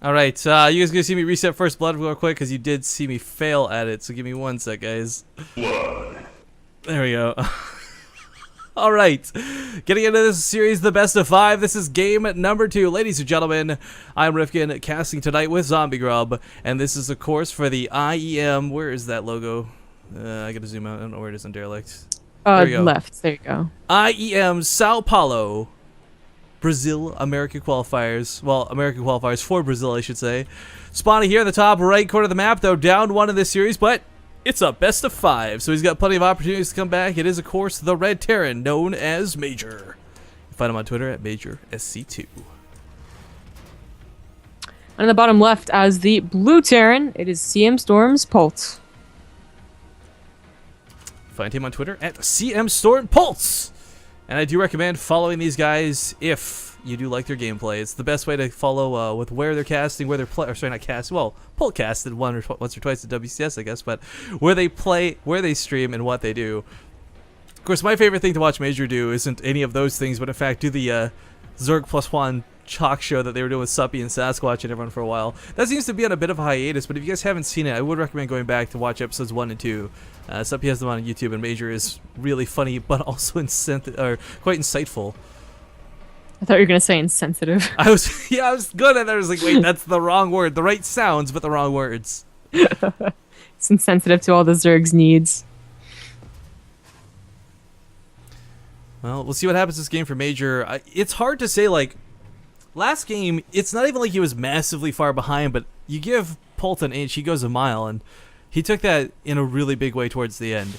All right, you guys gonna see me reset first blood real quick because you did see me fail at it. So give me 1 sec, guys. There we go. All right, getting into this series, the best of 5. This is game number 2, ladies and gentlemen. I'm Rifkin, casting tonight with Zombie Grub, and this is of course for the IEM. Where is that logo? I gotta zoom out. I don't know where it is on Derelict. There we go. Left. There you go. IEM Sao Paulo, Brazil, American qualifiers. Well, American qualifiers for Brazil, I should say. Spawning here in the top right corner of the map, though, down 1 in this series, but it's a best of 5, so he's got plenty of opportunities to come back. It is, of course, the Red Terran, known as Major. You find him on Twitter at MajorSC2. On the bottom left, as the Blue Terran, it is CM Storm's Polt. Find him on Twitter at CMStormPulse. And I do recommend following these guys if you do like their gameplay. It's the best way to follow with where they're casting, where they're playing. Sorry, not casting. Well, Polt casted once or twice at WCS, I guess, but where they play, where they stream, and what they do. Of course, my favorite thing to watch Major do isn't any of those things, but in fact do the Zerg plus 1 chalk show that they were doing with Suppy and Sasquatch and everyone for a while. That seems to be on a bit of a hiatus, but if you guys haven't seen it, I would recommend going back to watch episodes 1 and 2. Suppy has them on YouTube, and Major is really funny, but also quite insightful. I thought you were going to say insensitive. I was good, and I was like, wait, that's the wrong word. The right sounds, but the wrong words. It's insensitive to all the Zerg's needs. Well, we'll see what happens this game for Major. It's hard to say, like, last game, it's not even like he was massively far behind, but you give Polt an inch, he goes a mile, and he took that in a really big way towards the end.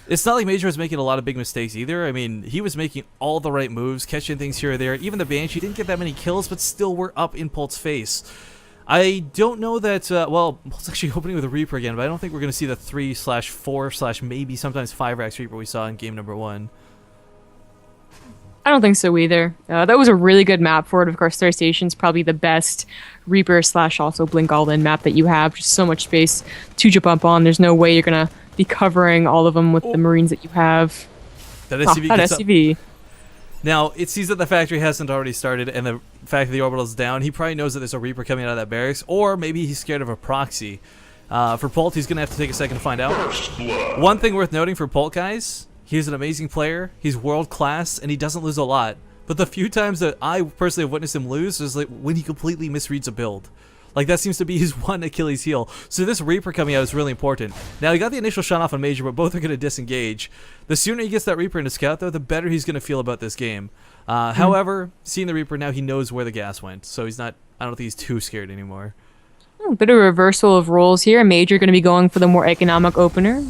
It's not like Major was making a lot of big mistakes either. I mean, he was making all the right moves, catching things here or there. Even the Banshee didn't get that many kills, but still were up in Polt's face. I don't know that, well, Polt's actually opening with a Reaper again, but I don't think we're going to see the 3/4/ maybe sometimes 5-rax Reaper we saw in game number 1. I don't think so either. That was a really good map for it. Of course, Third Station's probably the best Reaper / also Blink All In map that you have. Just so much space to jump up on. There's no way you're going to be covering all of them with the Marines that you have. That SCV that SCV. Now, it sees that the factory hasn't already started, and the fact that the orbital's down, he probably knows that there's a Reaper coming out of that barracks, or maybe he's scared of a proxy. For Polt, he's going to have to take a second to find out. One thing worth noting for Polt, guys, he's an amazing player, he's world-class, and he doesn't lose a lot. But the few times that I personally have witnessed him lose is like when he completely misreads a build. Like, that seems to be his one Achilles heel. So this Reaper coming out is really important. Now, he got the initial shot off on Major, but both are going to disengage. The sooner he gets that Reaper into Scout, though, the better he's going to feel about this game. However, seeing the Reaper now, he knows where the gas went. So he's not, I don't think he's too scared anymore. A bit of a reversal of roles here. Major going to be going for the more economic opener.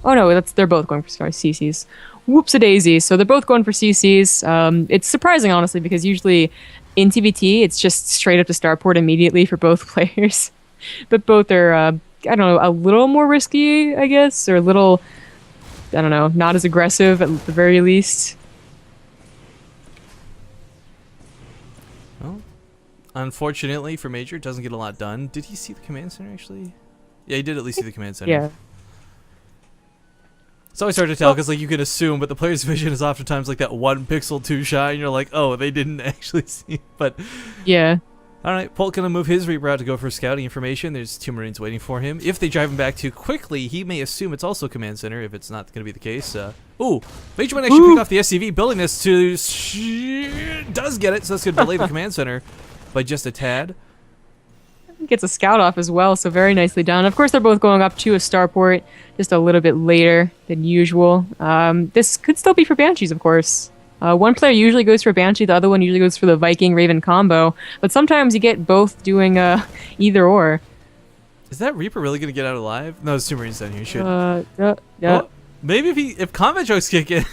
Oh no, they're both going for CCs. Whoops-a-daisy. So they're both going for CCs. It's surprising, honestly, because usually in TVT, it's just straight up to starport immediately for both players. But both are, I don't know, a little more risky, I guess, or a little, I don't know, not as aggressive at the very least. Well, unfortunately for Major, it doesn't get a lot done. Did he see the command center, actually? Yeah, he did at least see the command center. Yeah. It's always hard to tell because, like, you can assume, but the player's vision is oftentimes like that 1 pixel too shy, and you're like, oh, they didn't actually see. But yeah. All right, Polt gonna move his Reaper out to go for scouting information. There's 2 Marines waiting for him. If they drive him back too quickly, he may assume it's also command center. If it's not gonna be the case, ooh, Major might actually pick off the SCV, building this to does get it, so that's gonna delay the command center by just a tad. Gets a scout off as well, so very nicely done. Of course, they're both going up to a starport just a little bit later than usual. This could still be for Banshees, of course. One player usually goes for Banshee, the other one usually goes for the Viking-Raven combo, but sometimes you get both doing either or. Is that Reaper really going to get out alive? No, there's 2 Marines down here. Should. Yeah. Well, maybe if combat jokes kick in.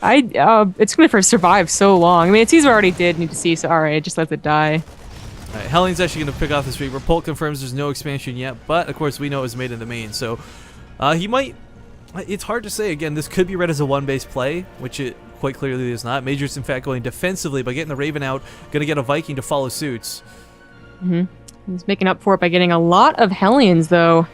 It's going to survive so long. I mean, Caesar already did need to see, so alright, just let it die. Alright, Hellion's actually going to pick off this Reaper. Polt confirms there's no expansion yet, but of course we know it was made in the main, so he might. It's hard to say. Again, this could be read as a 1-base play, which it quite clearly is not. Major's in fact going defensively by getting the Raven out, going to get a Viking to follow suits. He's making up for it by getting a lot of Hellions, though.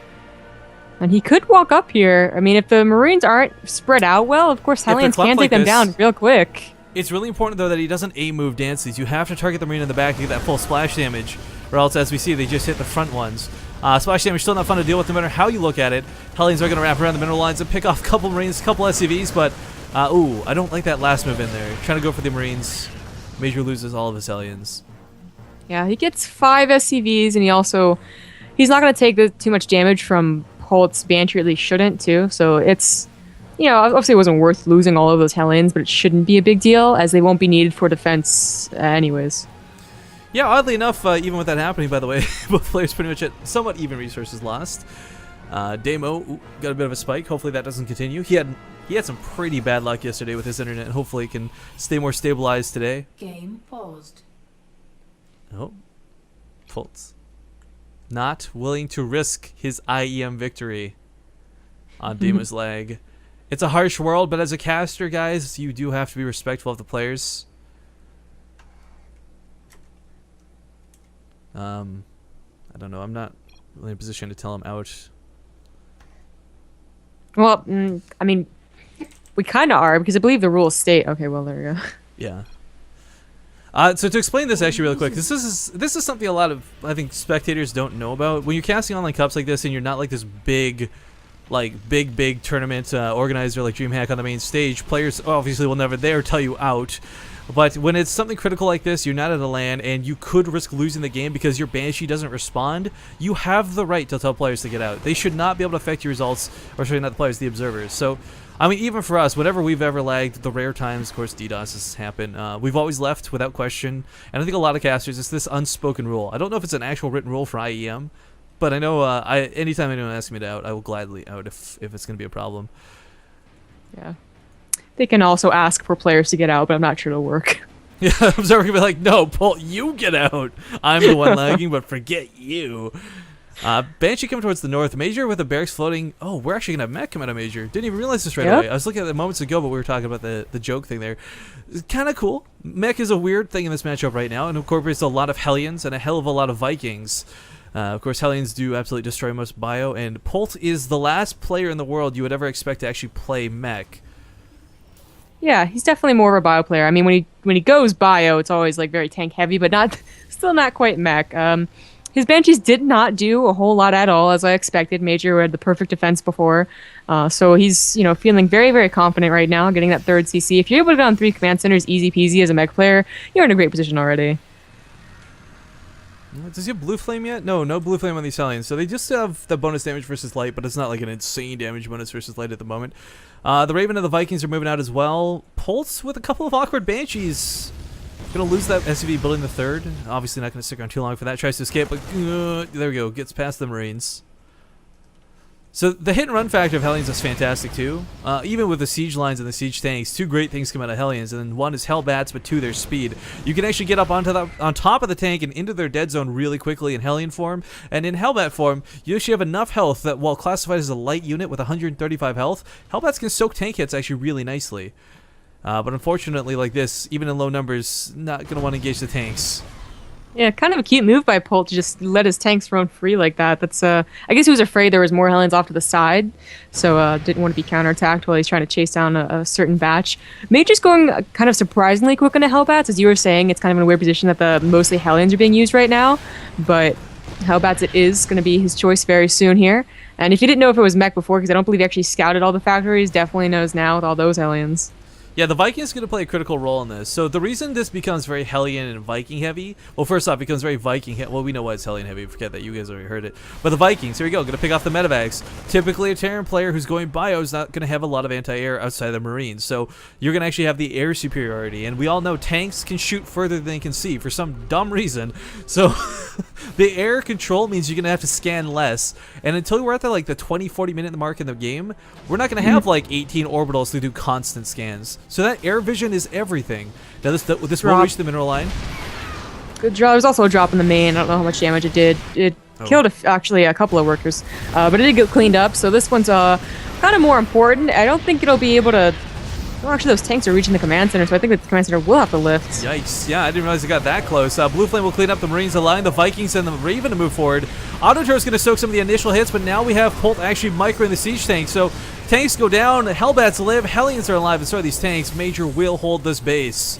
And he could walk up here. I mean, if the Marines aren't spread out well, of course Hellions can take them down real quick. It's really important, though, that he doesn't A-move dance these. You have to target the Marine in the back to get that full splash damage, or else, as we see, they just hit the front ones. Splash damage still not fun to deal with no matter how you look at it. Hellions are going to wrap around the mineral lines and pick off a couple Marines, a couple SCVs, but, ooh, I don't like that last move in there. Trying to go for the Marines. Major loses all of his Hellions. Yeah, he gets 5 SCVs, and he's not going to take too much damage from Polt's Banshee, at least shouldn't, too, so it's... obviously it wasn't worth losing all of those Hellions, but it shouldn't be a big deal, as they won't be needed for defense anyways. Yeah, oddly enough, even with that happening, by the way, both players pretty much at somewhat even resources lost. Damo got a bit of a spike. Hopefully that doesn't continue. He had some pretty bad luck yesterday with his internet, and hopefully it can stay more stabilized today. Game paused. Oh, Polt. Not willing to risk his IEM victory on Damo's leg. It's a harsh world, but as a caster, guys, you do have to be respectful of the players. I don't know. I'm not really in a position to tell him out. Well, I mean, we kind of are, because I believe the rules state... Okay, well, there we go. Yeah. So to explain this actually really quick, this is something a lot of, I think, spectators don't know about. When you're casting online cups like this and you're not like this big tournament organizer like DreamHack on the main stage, players obviously will never dare tell you out. But when it's something critical like this, you're not at a LAN, and you could risk losing the game because your Banshee doesn't respond, you have the right to tell players to get out. They should not be able to affect your results, or sorry, not the players, the observers. So, I mean, even for us, whenever we've ever lagged, the rare times, of course, DDoS has happened, we've always left without question. And I think a lot of casters, it's this unspoken rule. I don't know if it's an actual written rule for IEM, but I know anytime anyone asks me to out, I will gladly out if it's going to be a problem. Yeah. They can also ask for players to get out, but I'm not sure it'll work. Yeah, Observer can be like, no, Polt, you get out. I'm the one lagging, but forget you. Banshee coming towards the north. Major with the barracks floating. Oh, we're actually going to have mech come out of Major. Didn't even realize this right away. I was looking at it moments ago, but we were talking about the joke thing there. It's kind of cool. Mech is a weird thing in this matchup right now, and incorporates a lot of Hellions and a hell of a lot of Vikings. Of course, Hellions do absolutely destroy most bio, and Polt is the last player in the world you would ever expect to actually play mech. Yeah, he's definitely more of a bio player. I mean, when he goes bio, it's always like very tank heavy, but still not quite mech. His Banshees did not do a whole lot at all, as I expected. Major had the perfect defense before, so he's feeling very, very confident right now, getting that 3rd CC. If you're able to get on 3 command centers easy peasy as a mech player, you're in a great position already. Does he have blue flame yet? No blue flame on these Hellions. So they just have the bonus damage versus light, but it's not like an insane damage bonus versus light at the moment. The Raven and the Vikings are moving out as well. Pulse with a couple of awkward Banshees. Gonna lose that SCV building the 3rd. Obviously not gonna stick around too long for that. Tries to escape, but there we go. Gets past the Marines. So the hit and run factor of Hellions is fantastic too. Even with the siege lines and the siege tanks, 2 great things come out of Hellions, and then 1 is Hellbats, but 2 their speed. You can actually get up on top of the tank and into their dead zone really quickly in Hellion form, and in Hellbat form, you actually have enough health that while classified as a light unit with 135 health, Hellbats can soak tank hits actually really nicely. But unfortunately, like this, even in low numbers, not gonna want to engage the tanks. Yeah, kind of a cute move by Polt to just let his tanks run free like that. That's I guess he was afraid there was more Hellions off to the side, so didn't want to be counterattacked while he's trying to chase down a certain batch. Major's going kind of surprisingly quick on the Hellbats, as you were saying. It's kind of in a weird position that the mostly Hellions are being used right now, but Hellbats it is going to be his choice very soon here. And if you didn't know if it was mech before, because I don't believe he actually scouted all the factories, definitely knows now with all those Hellions. Yeah, the Viking's going to play a critical role in this. So the reason this becomes very Hellion and Viking heavy, well, first off, it becomes very Viking heavy. Well, we know why it's Hellion heavy. Forget that. You guys already heard it. But the Vikings, here we go. Going to pick off the medevacs. Typically, a Terran player who's going bio is not going to have a lot of anti-air outside of the Marines. So you're going to actually have the air superiority. And we all know tanks can shoot further than they can see for some dumb reason. So the air control means you're going to have to scan less. And until we're at the 20-40 minute mark in the game, we're not going to have 18 orbitals to do constant scans. So that air vision is everything. Now this will reach the mineral line. Good draw. There's also a drop in the main. I don't know how much damage it did. It killed actually a couple of workers, but it did get cleaned up. So this one's kind of more important. I don't think it'll be able to. Well, actually, those tanks are reaching the command center, so I think that the command center will have to lift. Yikes. Yeah, I didn't realize it got that close. Blue Flame will clean up the Marines, allowing the Vikings and the Raven to move forward. Autoturret's going to soak some of the initial hits, but now we have Polt actually microing the siege tank, so tanks go down, Hellbats live, Hellions are alive, and so are these tanks. Major will hold this base.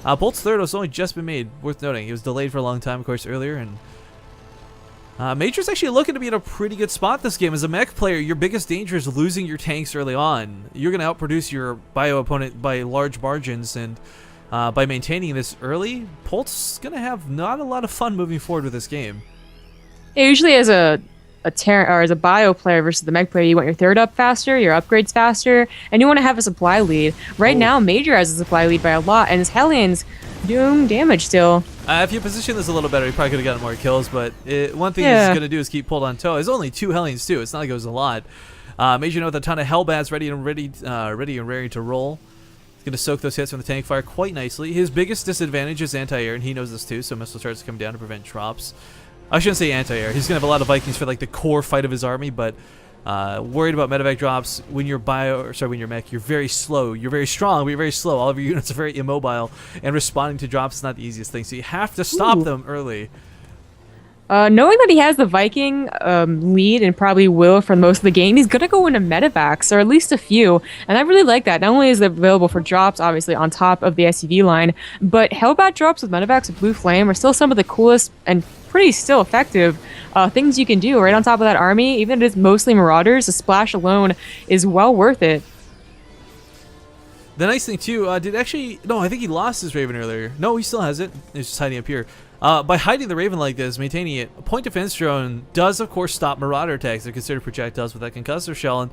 Polt's third has only just been made, worth noting. It was delayed for a long time, of course, earlier, and Major's actually looking to be in a pretty good spot this game. As a mech player, your biggest danger is losing your tanks early on. You're going to outproduce your bio opponent by large margins, and by maintaining this early, Polt's going to have not a lot of fun moving forward with this game. Yeah, usually as a as a bio player versus the mech player, you want your third up faster, your upgrades faster, and you want to have a supply lead. Right now, Major has a supply lead by a lot, and his Hellions doing damage still. If you position this a little better, you probably could have gotten more kills, but one thing he's going to do is keep Polt on toe. There's only 2 Hellions, too. It's not like it was a lot. Major with a ton of Hellbats ready and ready to roll. He's going to soak those hits from the tank fire quite nicely. His biggest disadvantage is anti-air, and he knows this, too, so missile starts to come down to prevent drops. I shouldn't say anti-air. He's going to have a lot of Vikings for like the core fight of his army, but worried about medevac drops. When you're when you're mech, you're very slow. You're very strong, but you're very slow. All of your units are very immobile, and responding to drops is not the easiest thing, so you have to stop them early. Knowing that he has the Viking lead and probably will for most of the game, he's going to go into medevacs, or at least a few. And I really like that. Not only is it available for drops, obviously, on top of the SUV line, but Hellbat drops with medevacs with Blue Flame are still some of the coolest and pretty still effective things you can do right on top of that army. Even if it's mostly Marauders, the splash alone is well worth it. The nice thing, too, I think he lost his Raven earlier. No, he still has it. It's just hiding up here. By hiding the Raven like this, maintaining it, a point defense drone does, of course, stop Marauder attacks. They're considered projectiles with that concussor shell. And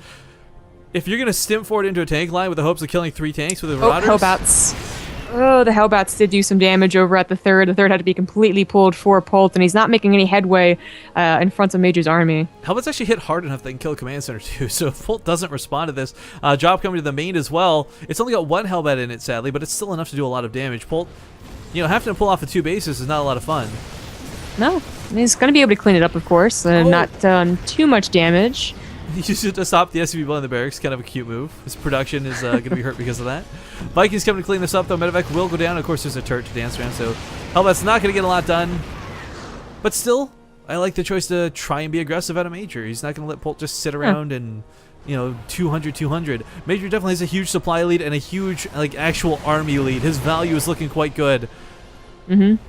if you're going to stim forward into a tank line with the hopes of killing 3 tanks with the Marauders... Hellbats. Oh, the Hellbats did do some damage over at the third. The third had to be completely pulled for Polt, and he's not making any headway in front of Major's army. Hellbats actually hit hard enough they can kill Command Center too, so if Polt doesn't respond to this, drop coming to the main as well. It's only got 1 Hellbat in it, sadly, but it's still enough to do a lot of damage. Polt, having to pull off the 2 bases is not a lot of fun. No, he's going to be able to clean it up, of course, and not done too much damage. He used it to stop the SUV blowing the barracks. Kind of a cute move. His production is going to be hurt because of that. Vikings coming to clean this up, though. Medevac will go down. Of course, there's a turret to dance around, so Hellbat's not going to get a lot done. But still, I like the choice to try and be aggressive at a Major. He's not going to let Polt just sit around and, 200. Major definitely has a huge supply lead and a huge, actual army lead. His value is looking quite good. Mm-hmm.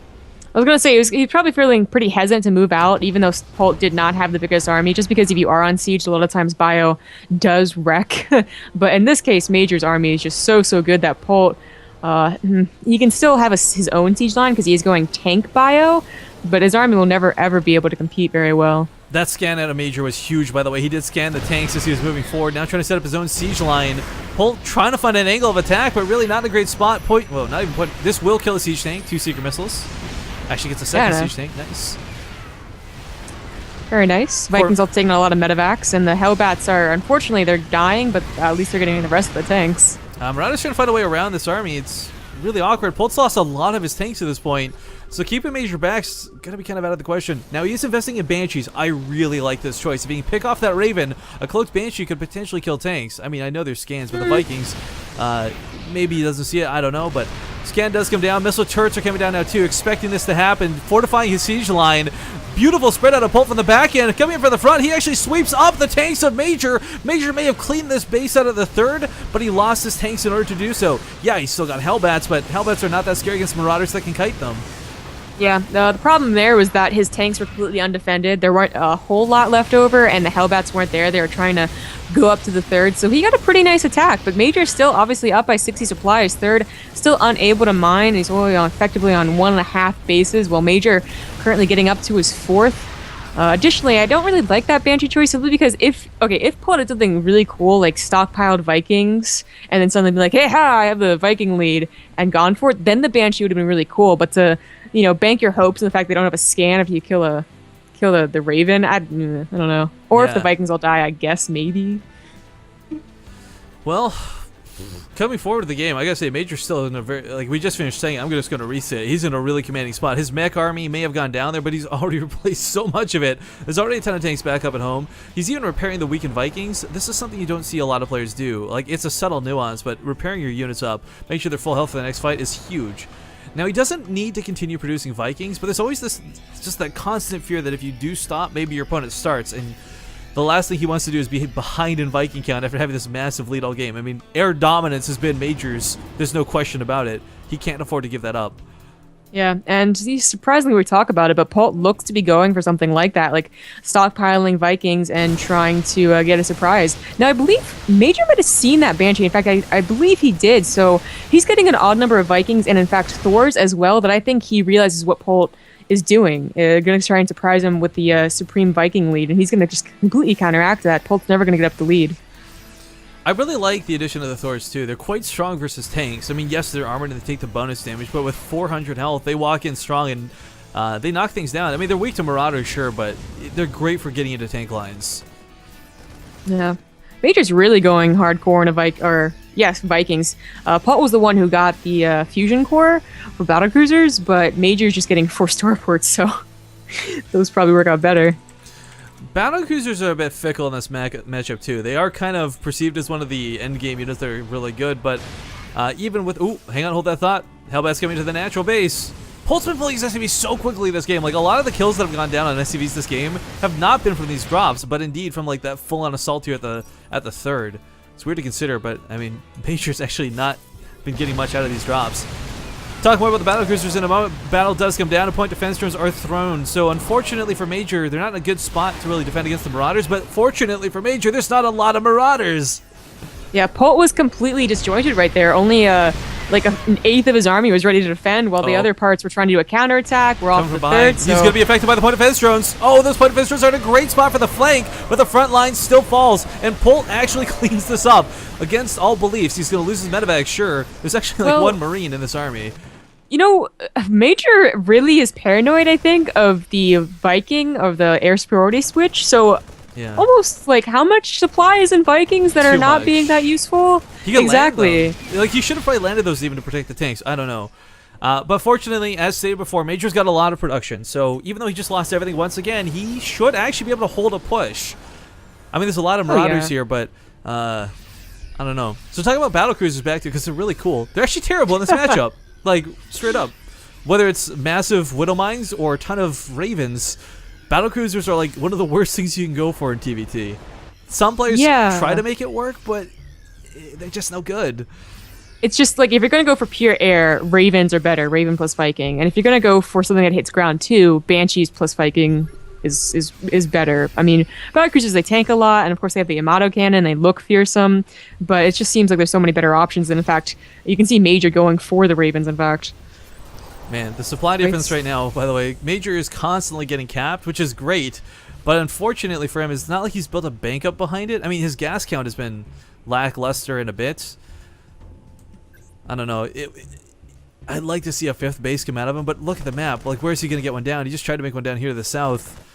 I was going to say, he's probably feeling pretty hesitant to move out, even though Polt did not have the biggest army, just because if you are on siege, a lot of times bio does wreck. But in this case, Major's army is just so good that Polt, he can still have his own siege line because he is going tank bio, but his army will never, ever be able to compete very well. That scan at a Major was huge, by the way. He did scan the tanks as he was moving forward, now trying to set up his own siege line. Polt trying to find an angle of attack, but really not in a great spot. Not even point. This will kill a siege tank, 2 Seeker missiles. Actually gets a second siege tank. Nice. Very nice. Vikings all taking a lot of medevacs, and the Hellbats are, unfortunately, they're dying, but at least they're getting the rest of the tanks. Marauders trying to find a way around this army. It's really awkward. Polt's lost a lot of his tanks at this point, so keeping Major back's going to be kind of out of the question. Now, he is investing in Banshees. I really like this choice. If he can pick off that Raven, a cloaked Banshee could potentially kill tanks. I mean, I know there's scans, but the Vikings, maybe he doesn't see it. I don't know, but scan does come down. Missile turrets are coming down now, too, expecting this to happen. Fortifying his siege line. Beautiful spread out of Polt from the back end. Coming in from the front, he actually sweeps up the tanks of Major. Major may have cleaned this base out of the third, but he lost his tanks in order to do so. Yeah, he's still got Hellbats, but Hellbats are not that scary against Marauders that can kite them. Yeah, the problem there was that his tanks were completely undefended. There weren't a whole lot left over, and the Hellbats weren't there. They were trying to go up to the third, so he got a pretty nice attack. But Major's still obviously up by 60 supply. His third still unable to mine. He's only effectively on 1.5 bases, while Major currently getting up to his 4th. Additionally, I don't really like that Banshee choice simply because if Polt did something really cool like stockpiled Vikings and then suddenly be like, hey, I have the Viking lead and gone for it, then the Banshee would have been really cool. But to bank your hopes on the fact they don't have a scan if you kill the Raven, I don't know. Or if the Vikings all die, I guess maybe. Well, coming forward to the game, I gotta say, Major's still in a very, we just finished saying, I'm just gonna reset. He's in a really commanding spot. His mech army may have gone down there, but he's already replaced so much of it. There's already a ton of tanks back up at home. He's even repairing the weakened Vikings. This is something you don't see a lot of players do. It's a subtle nuance, but repairing your units up, make sure they're full health for the next fight is huge. Now, he doesn't need to continue producing Vikings, but there's always just that constant fear that if you do stop, maybe your opponent starts, and the last thing he wants to do is be behind in Viking count after having this massive lead all game. I mean, air dominance has been Major's. There's no question about it. He can't afford to give that up. Yeah, and surprisingly we talk about it, but Polt looks to be going for something like that, like stockpiling Vikings and trying to get a surprise. Now, I believe Major might have seen that Banshee. In fact, I believe he did. So he's getting an odd number of Vikings and, in fact, Thors as well, that I think he realizes what Polt is doing. Going to try and surprise him with the Supreme Viking lead, and he's going to just completely counteract that. Polt's never going to get up the lead. I really like the addition of the Thors, too. They're quite strong versus tanks. I mean, yes, they're armored and they take the bonus damage, but with 400 health, they walk in strong and they knock things down. I mean, they're weak to Marauders, sure, but they're great for getting into tank lines. Yeah. Major's really going hardcore in Vikings. Polt was the one who got the fusion core for battlecruisers, but Major's just getting 4 starports, so those probably work out better. Battlecruisers are a bit fickle in this matchup too. They are kind of perceived as one of the end game units that are really good, but even with... Ooh, hang on, hold that thought. Hellbat's coming to the natural base. Polt's been pulling his SCVs so quickly this game. Like, a lot of the kills that have gone down on SCVs this game have not been from these drops, but indeed from like that full-on assault here at the third. It's weird to consider, but I mean, Major's actually not been getting much out of these drops. Talk more about the battlecruisers in a moment. Battle does come down. Point defense drones are thrown. So unfortunately for Major, they're not in a good spot to really defend against the Marauders. But fortunately for Major, there's not a lot of Marauders. Yeah, Polt was completely disjointed right there. Only like an eighth of his army was ready to defend, while the other parts were trying to do a counterattack. We're off the third. He's going to be affected by the point defense drones. Oh, those point defense drones are in a great spot for the flank, but the front line still falls. And Polt actually cleans this up. Against all beliefs, he's going to lose his medevac, sure. There's actually like one Marine in this army. You know, Major really is paranoid, I think, of the Viking, of the air superiority switch. So, yeah. Almost like how much supply is in Vikings that are not being that useful? He can exactly. Land, like, he should have probably landed those even to protect the tanks. I don't know. But fortunately, as stated before, Major's got a lot of production. So even though he just lost everything once again, he should actually be able to hold a push. I mean, there's a lot of Marauders here, but I don't know. So talking about battlecruisers back to, because they're really cool. They're actually terrible in this matchup. Like, straight up. Whether it's massive Widow Mines or a ton of Ravens, battlecruisers are like one of the worst things you can go for in TVT. Some players try to make it work, but they're just no good. It's just like, if you're going to go for pure air, Ravens are better, Raven plus Viking. And if you're going to go for something that hits ground too, Banshees plus Viking is better. I mean, battlecruisers, they tank a lot, and of course they have the Yamato cannon, they look fearsome, but it just seems like there's so many better options, and in fact, you can see Major going for the Ravens, in fact. Man, the supply difference right now, by the way, Major is constantly getting capped, which is great, but unfortunately for him, it's not like he's built a bank up behind it. I mean, his gas count has been lackluster in a bit. I don't know. I'd like to see a 5th base come out of him, but look at the map. Like, where's he going to get one down? He just tried to make one down here to the south.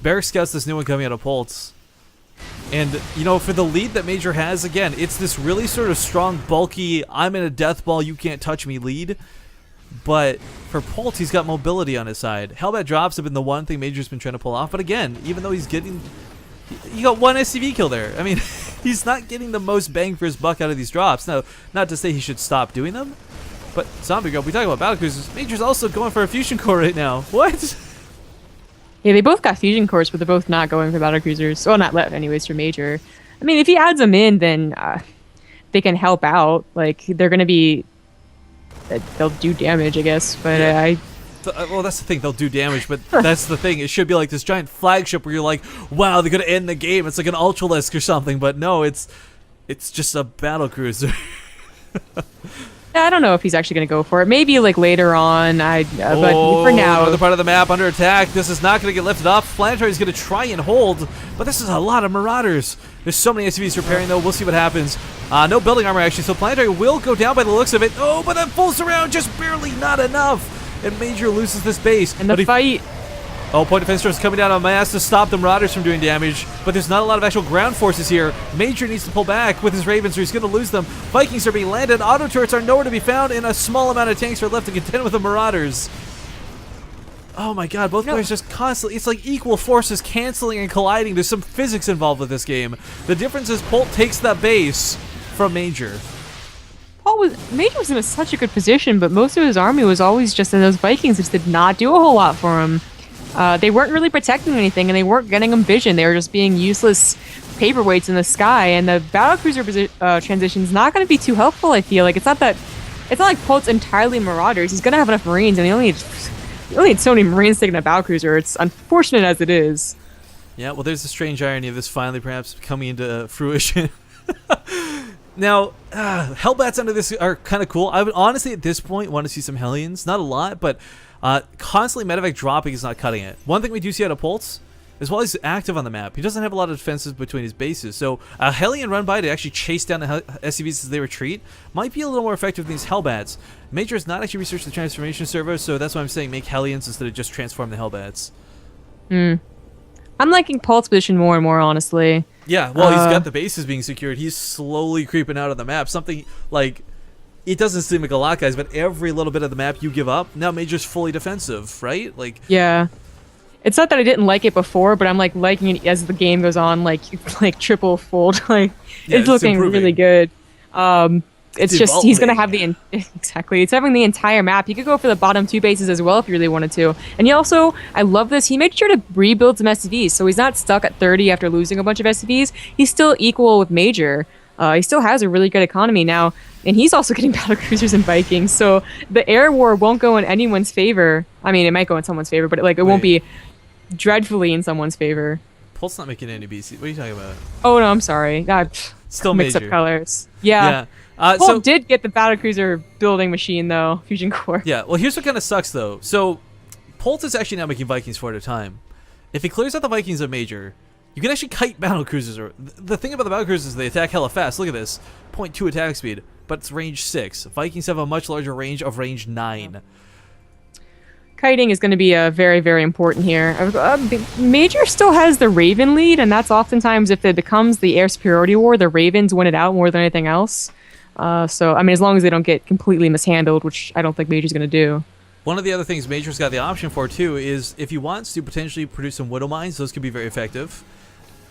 Barrack Scout's this new one coming out of Polt. And, you know, for the lead that Major has, again, it's this really sort of strong, bulky, I'm in a death ball, you can't touch me lead. But for Polt, he's got mobility on his side. Hellbat drops have been the one thing Major's been trying to pull off. But again, even though he's getting... He got one SCV kill there. I mean, he's not getting the most bang for his buck out of these drops. Now, not to say he should stop doing them. But Zombie Girl, we talk about battlecruisers. Major's also going for a fusion core right now. What? Yeah, they both got fusion cores, but they're both not going for battlecruisers. Well, not left, anyways, for Major. I mean, if he adds them in, then they can help out. Like, they're going to be... they'll do damage, I guess. But well, that's the thing. They'll do damage, but that's the thing. It should be like this giant flagship where you're like, wow, they're going to end the game. It's like an Ultralisk or something. But no, it's just a battlecruiser. I don't know if he's actually going to go for it. Maybe like later on. But for now, another part of the map under attack. This is not going to get lifted off. Planetary is going to try and hold, but this is a lot of Marauders. There's so many SCVs repairing though. We'll see what happens. No building armor actually, so Planetary will go down by the looks of it. Oh, but that pulls around just barely, not enough. And Major loses this base. And the fight. Oh, point defense drones coming down on mass to stop the Marauders from doing damage, but there's not a lot of actual ground forces here. Major needs to pull back with his Ravens or he's going to lose them. Vikings are being landed, auto turrets are nowhere to be found, and a small amount of tanks are left to contend with the Marauders. Oh my god, both players just constantly, it's like equal forces canceling and colliding. There's some physics involved with this game. The difference is Polt takes that base from Major. Major was in such a good position, but most of his army was always just in those Vikings, which did not do a whole lot for him. they weren't really protecting anything, and they weren't getting them vision. They were just being useless paperweights in the sky. And the battlecruiser transition is not going to be too helpful. I feel like it's not like Polt's entirely Marauders. He's going to have enough Marines, and he only had so many Marines taking a battlecruiser. It's unfortunate as it is. Yeah, well, there's the strange irony of this finally perhaps coming into fruition. Now, Hellbats under this are kind of cool. I would honestly, at this point, want to see some Hellions. Not a lot, but constantly medevac dropping is not cutting it. One thing we do see out of Poltz is while he's active on the map, he doesn't have a lot of defenses between his bases. So a Hellion run by to actually chase down the SCVs as they retreat might be a little more effective than these Hellbats. Major has not actually researched the transformation servo, so that's why I'm saying make Hellions instead of just transform the Hellbats. I'm liking Polt's position more and more, honestly. Yeah, well, he's got the bases being secured. He's slowly creeping out of the map. Something like, it doesn't seem like a lot, guys, but every little bit of the map you give up, now Major's fully defensive, right? Like, yeah. It's not that I didn't like it before, but I'm like liking it as the game goes on, like triple fold. Like, yeah, it's looking improving. really good. It's just he's gonna have evolving. exactly. It's having the entire map. He could go for the bottom 2 bases as well if he really wanted to. And he also, I love this. He made sure to rebuild some SCVs, so he's not stuck at 30 after losing a bunch of SCVs. He's still equal with Major. He still has a really good economy now, and he's also getting battlecruisers and Vikings. So the air war won't go in anyone's favor. I mean, it might go in someone's favor, but it won't be dreadfully in someone's favor. Polt's not making any BC. What are you talking about? Oh no, I'm sorry. Still mixed Major. up colors. Yeah. Polt So did get the battlecruiser building machine though, Fusion Core. yeah, well, here's what kind of sucks though. So Polt is actually now making Vikings 4 at a time. If he clears out the Vikings of Major, you can actually kite battlecruisers. The thing about the battlecruisers is they attack hella fast. Look at this, 0.2 attack speed, but it's range 6. Vikings have a much larger range of range 9. Kiting is going to be very, very important here. Major still has the Raven lead, and that's oftentimes if it becomes the air superiority war, the Ravens win it out more than anything else. So, I mean, as long as they don't get completely mishandled, which I don't think Major's going to do. One of the other things Major's got the option for, too, is if he wants to potentially produce some Widow Mines, those could be very effective.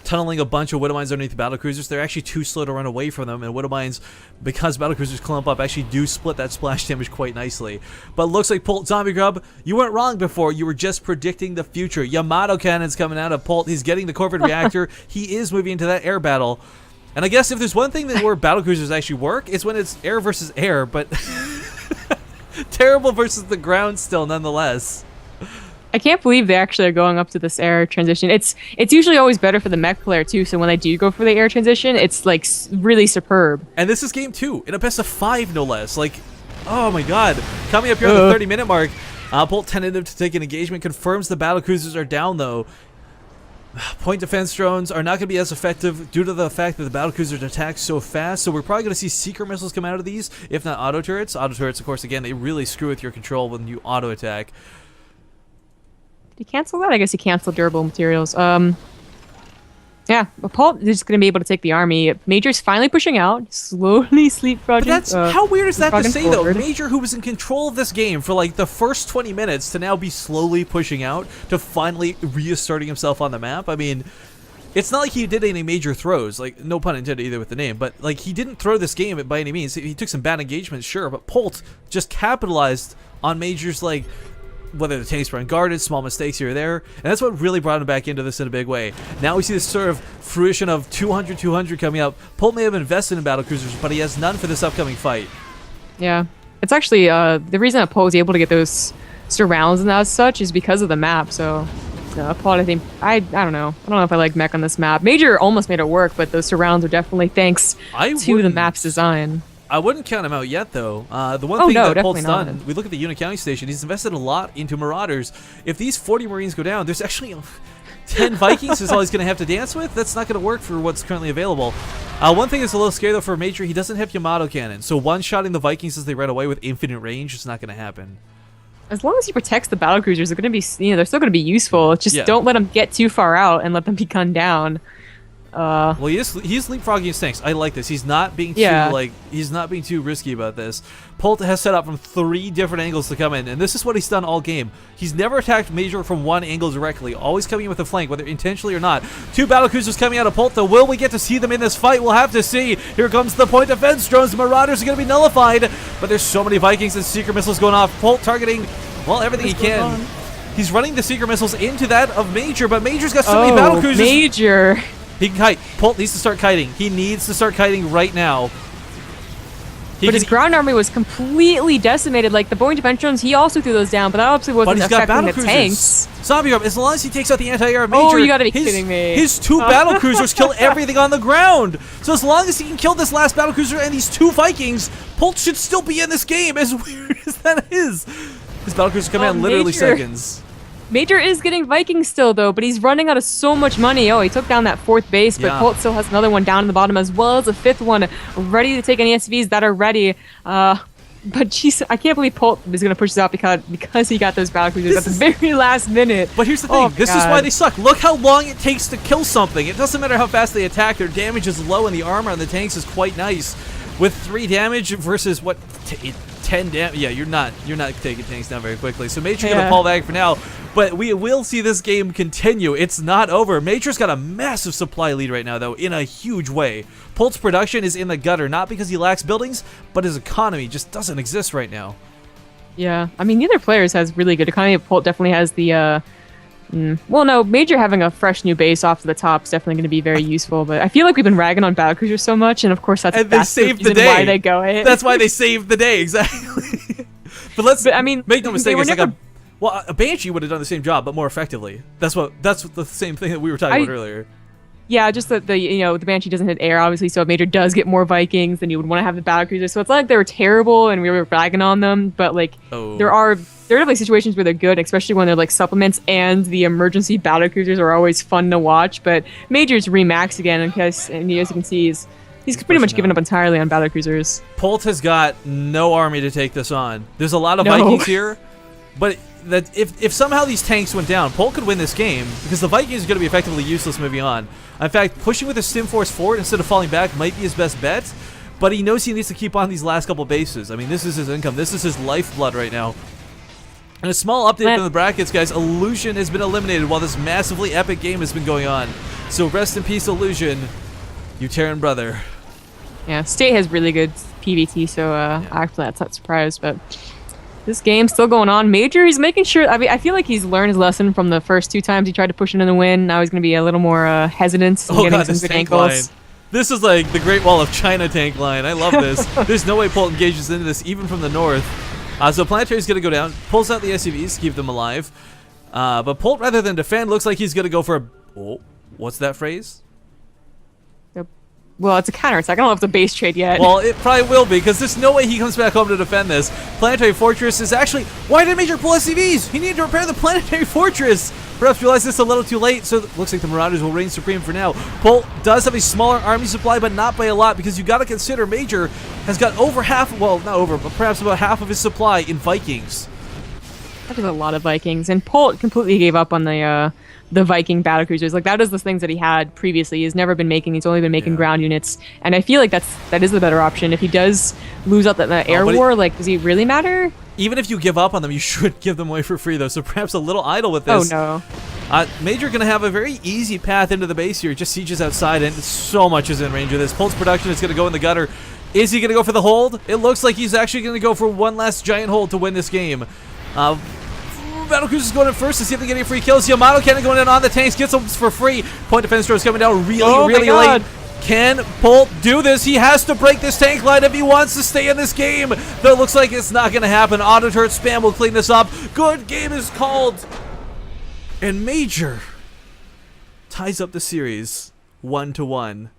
Tunneling a bunch of Widow Mines underneath the battlecruisers, they're actually too slow to run away from them, and Widow Mines, because battlecruisers clump up, actually do split that splash damage quite nicely. But looks like Polt Zombie Grub, you weren't wrong before, you were just predicting the future. Yamato Cannon's coming out of Polt, he's getting the Corvid Reactor, he is moving into that air battle. And I guess if there's one thing that where battlecruisers actually work, it's when it's air versus air, but terrible versus the ground still, nonetheless. I can't believe they actually are going up to this air transition. It's usually always better for the mech player too, so when they do go for the air transition, it's like really superb. And this is game 2, in a best of 5 no less. Like, oh my god. Coming up here on the 30-minute mark, Polt tentative to take an engagement, confirms the battlecruisers are down though. Point defense drones are not going to be as effective due to the fact that the battlecruisers attack so fast, so we're probably going to see seeker missiles come out of these, if not auto turrets. Auto turrets, of course, again, they really screw with your control when you auto attack. Did he cancel that? I guess he canceled durable materials. Yeah, but Polt is going to be able to take the army. Major's finally pushing out, slowly sleepfragging. But that's how weird is that to say though? forward. Major, who was in control of this game for like the first 20 minutes, to now be slowly pushing out to finally reasserting himself on the map. I mean, it's not like he did any major throws, like no pun intended either with the name, but like he didn't throw this game by any means. He took some bad engagements, sure, but Polt just capitalized on Major's like, whether the tanks were unguarded, small mistakes here or there, and that's what really brought him back into this in a big way. Now we see this sort of fruition of 200 coming up. Polt may have invested in battlecruisers, but he has none for this upcoming fight. Yeah, it's actually the reason that Polt was able to get those surrounds and as such is because of the map. So, Polt, I think I don't know if I like mech on this map. Major almost made it work, but those surrounds are definitely thanks to the map's design. I wouldn't count him out yet, though. The one thing that Polt's not. done, we look at the unit counting station, he's invested a lot into Marauders. If these 40 Marines go down, there's actually 10 Vikings is all he's going to have to dance with. That's not going to work for what's currently available. One thing that's a little scary, though, for Major, he doesn't have Yamato Cannon. So one-shotting the Vikings as they run away with infinite range is not going to happen. As long as he protects the battlecruisers, they're going to be, they're still going to be useful. Just don't let them get too far out and let them be gunned down. Well, he's leapfrogging his tanks. I like this. He's not being too risky about this. Polt has set up from 3 different angles to come in, and this is what he's done all game. He's never attacked Major from one angle directly, always coming in with a flank, whether intentionally or not. 2 battlecruisers coming out of Polt, though. Will we get to see them in this fight? We'll have to see. Here comes the point defense drones. The Marauders are going to be nullified, but there's so many Vikings and seeker missiles going off. Polt targeting, well, everything he can. He's running the Seeker missiles into that of Major, but Major's got so many battle cruisers. Major. He can kite. Polt needs to start kiting. He needs to start kiting right now. But his ground army was completely decimated. Like, the Boeing Defense drones, he also threw those down, but that obviously wasn't affecting the tanks. Zombie Arm, as long as he takes out the anti-air Major, oh, you gotta be kidding me. His 2 battle cruisers kill everything on the ground. So as long as he can kill this last battle cruiser and these 2 Vikings, Polt should still be in this game, as weird as that is. His battle cruisers come out in literally seconds. Major is getting Vikings still, though, but he's running out of so much money. Oh, he took down that 4th base, but Polt still has another one down in the bottom, as well as a 5th one ready to take any SCVs that are ready. But jeez, I can't believe Polt is going to push this out because he got those battle cruisers at the very last minute. But here's the thing, this is why they suck. Look how long it takes to kill something. It doesn't matter how fast they attack, their damage is low and the armor on the tanks is quite nice. With 3 damage versus what, 10 damage? Yeah, you're not taking tanks down very quickly. So Major's going to fall back for now. But we will see this game continue. It's not over. Major's got a massive supply lead right now, though, in a huge way. Polt's production is in the gutter, not because he lacks buildings, but his economy just doesn't exist right now. Yeah, I mean, neither players has really good economy. Polt definitely has the, well, no, Major having a fresh new base off to the top is definitely going to be very useful, but I feel like we've been ragging on battlecruisers so much, and of course that's the reason why they go in. That's why they saved the day, exactly. But I mean, make no mistake, it's like a Banshee would have done the same job, but more effectively. That's the same thing that we were talking about earlier. Yeah, just that the Banshee doesn't hit air, obviously, so if Major does get more Vikings, then you would want to have the battlecruiser. So it's not like they were terrible and we were ragging on them, but like there are definitely situations where they're good, especially when they're like supplements, and the emergency battlecruisers are always fun to watch. But Major's remaxed again, and as you can see, he's pretty much given up entirely on battlecruisers. Polt has got no army to take this on. There's a lot of Vikings here, but that if somehow these tanks went down, Polt could win this game because the Vikings are going to be effectively useless moving on. In fact, pushing with a Stim Force forward instead of falling back might be his best bet, but he knows he needs to keep on these last couple bases. I mean, this is his income. This is his lifeblood right now. And a small update from the brackets, guys. Illusion has been eliminated while this massively epic game has been going on. So rest in peace, Illusion, you Terran brother. Yeah, State has really good PvT, so actually that's not a surprise, but this game's still going on. Major, he's making sure. I mean, I feel like he's learned his lesson from the first 2 times he tried to push into the win. Now he's going to be a little more hesitant and getting some good angles. This is like the Great Wall of China tank line. I love this. There's no way Polt engages into this, even from the north. So Planetary's going to go down, pulls out the SUVs, keep them alive. But Polt, rather than defend, looks like he's going to go for a... Oh, what's that phrase? Well, it's a counterattack. I don't know if it's a base trade yet. Well, it probably will be, because there's no way he comes back home to defend this. Planetary Fortress is actually... Why did Major pull SCVs? He needed to repair the Planetary Fortress. Perhaps realized this a little too late, so it looks like the Marauders will reign supreme for now. Polt does have a smaller army supply, but not by a lot, because you got to consider Major has got over half... Well, not over, but perhaps about half of his supply in Vikings. That is a lot of Vikings, and Polt completely gave up on the Viking battlecruisers. Like, that is the things that he had previously. He's never been making. He's only been making ground units, and I feel like that is the better option. If he does lose out the air war, like, does he really matter? Even if you give up on them, you should give them away for free, though. So perhaps a little idle with this. Oh no. Major going to have a very easy path into the base here. Just sieges outside, and so much is in range of this. Polt's production is going to go in the gutter. Is he going to go for the hold? It looks like he's actually going to go for one last giant hold to win this game. Battlecruiser is going in first to see if they get any free kills. Yamato Cannon going in on the tanks, gets them for free. Point defense throw is coming down really late. Can Polt do this? He has to break this tank line if he wants to stay in this game. Though it looks like it's not going to happen. Auto turret spam will clean this up. Good game is called. And Major ties up the series 1-1.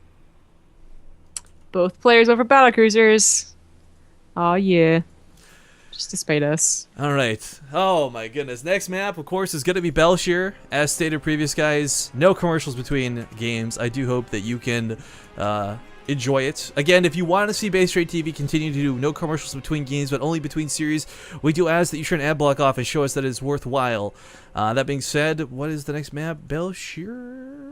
Both players over battlecruisers. Oh yeah. Just to spite us. All right. Oh my goodness. Next map, of course, is going to be Belshire. As stated previous, guys, no commercials between games. I do hope that you can enjoy it. Again, if you want to see Base Rate TV continue to do no commercials between games, but only between series, we do ask that you turn ad block off and show us that it's worthwhile. That being said, what is the next map? Belshire?